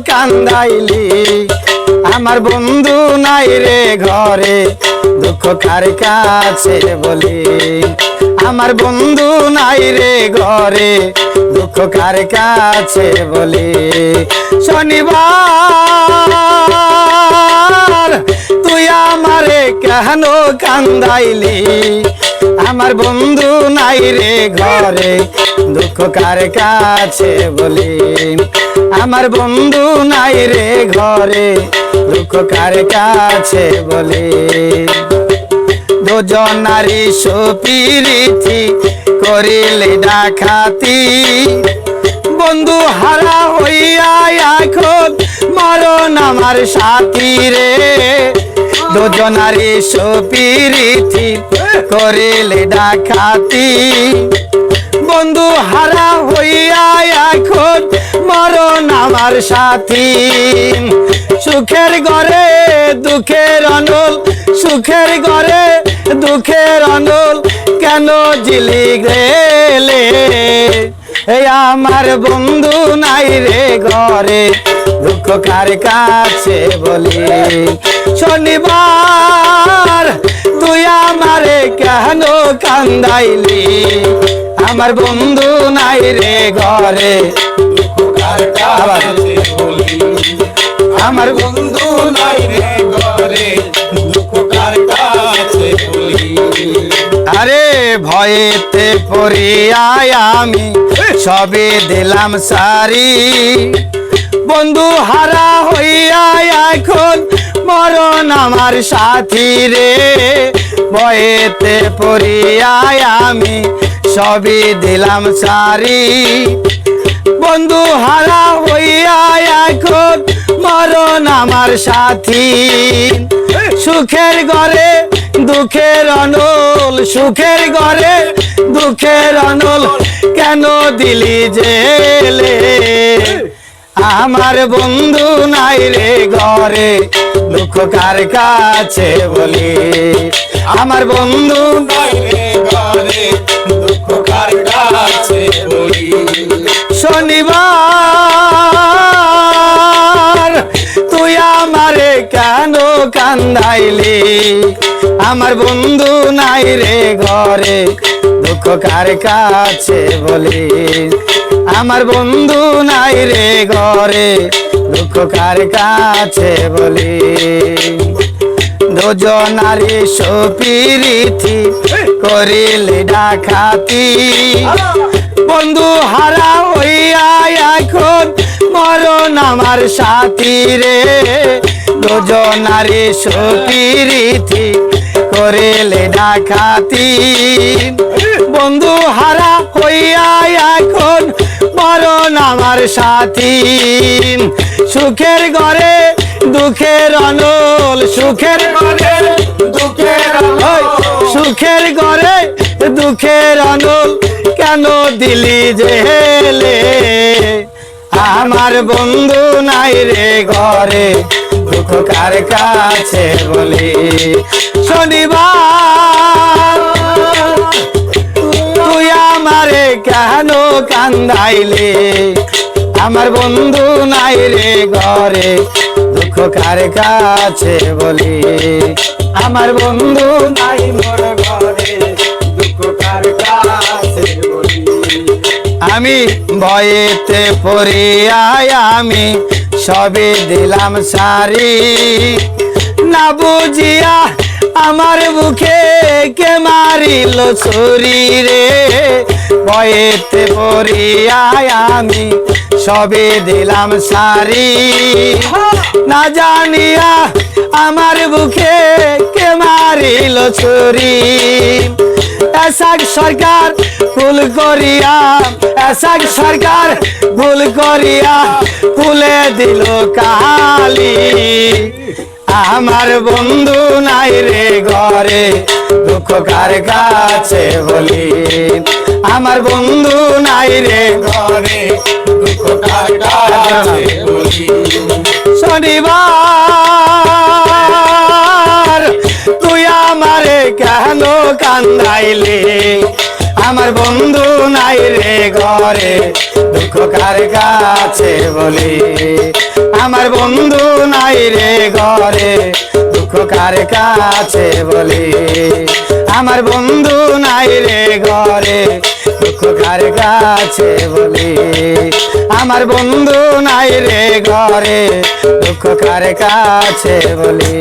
কান্দাইলি আমার বন্ধু নাই রে ঘরে দুঃখ কার কাছে বলি আমার বন্ধু নাই রে ঘরে দুঃখ কার কাছে বলি শনিবার তুই আমারে কেন কান্দাইলি আমার বন্ধু নাই রে ঘরে দুঃখ কার কাছে বলি আমার বন্ধু নাই রে ঘরে দুঃখ কার কাছে বলি দুজনারি সুপিরিতি করিলে ডাকাতি বন্ধু হারা হইয়া এখন মরণ আমার সাথী রে দুজনারি সুপিরিতি করিলে ডাকাতি বন্ধু হারা হইয়া এখন মরণ আমার সাথী সুখের ঘরে দুঃখের অনল সুখের ঘরে দুঃখের অনল কেন জিলি গেলে এই আমার বন্ধু নাই রে ঘরে দুঃখ কার কাছে বলি শনিবার তুই আমারে কেন কান্দাইলি আমার বন্ধু নাই রে ঘরে দুঃখ কার কাছে বলি আমার বন্ধু নাই রে ঘরে দুঃখ কার কাছে বলি আরে ভয়েতে পড়িয়া আমি সবে দিলাম সারি বন্ধু হারা হইয়া এখন মরণ আমার সাথী রে ভয়েতে পড়িয়া আমি সবে দিলাম সারি বন্ধু হারা হইয়া এখন মরণ আমার সাথী সুখের ঘরে দুঃখের অনল সুখের ঘরে দুঃখের অনল কেন দিলি জেলে আমার বন্ধু নাই রে ঘরে দুঃখ কার কাছে বলি আমার বন্ধু নাই রে ঘরে দুঃখ কার কাছে বলি শনিবার তুই আমারে কেন কান্দাইলি আমার বন্ধু নাই রে ঘরে দুঃখ কার কাছে বলি আমার বন্ধু নাই রে ঘরে দুঃখ কার কাছে বলি দুজনারি সুপিরিতি করিলে ডাকাতি বন্ধু হারা হইয়া এখন মরণ আমার সাথী রে দুজনারি সুপিরিতি করিলে ডাকাতি বন্ধু হারা হইয়া এখন মরণ আমার সাথী সুখের ঘরে দুঃখের অনল সুখের ঘরে দুঃখের অনল সুখের ঘরে দুঃখের অনল কেন দিলি জেলে আমার বন্ধু নাই রে ঘরে দুঃখ কার কাছে বলি শনিবার তুই আমারে কেন কান্দাইলে আমার বন্ধু নাই রে ঘরে দুঃখ কার কাছে বলি আমার বন্ধু নাই মোর ঘরে দুঃখ কার কাছে বলি আমি ভয়েতে পড়িয়া আমি সবে দিলাম সারি না বুঝিয়া আমার বুকে কে মারিল ছুরি রে ভয়েতে পড়িয়া আমি সবে দিলাম সারি না জানিয়া আমার বুকে কে মারিল ছুরি এসাক সরকার ভুল করিয়া এসাক সরকার ভুল করিয়া খুলে দিল কালি আমার বন্ধু নাই রে ঘরে দুঃখ কার কাছে বলি আমার বন্ধু নাই রে ঘরে দুঃখ কার কাছে বলি শনিবার তুই আমারে কেন কান্দাইলি আমার বন্ধু নাই রে ঘরে দুঃখ কার কাছে বলি আমার বন্ধু নাই রে ঘরে দুঃখ কার কাছে বলি আমার বন্ধু নাই রে ঘরে দুঃখ কার কাছে বলি আমার বন্ধু নাই রে ঘরে দুঃখ কার কাছে বলি।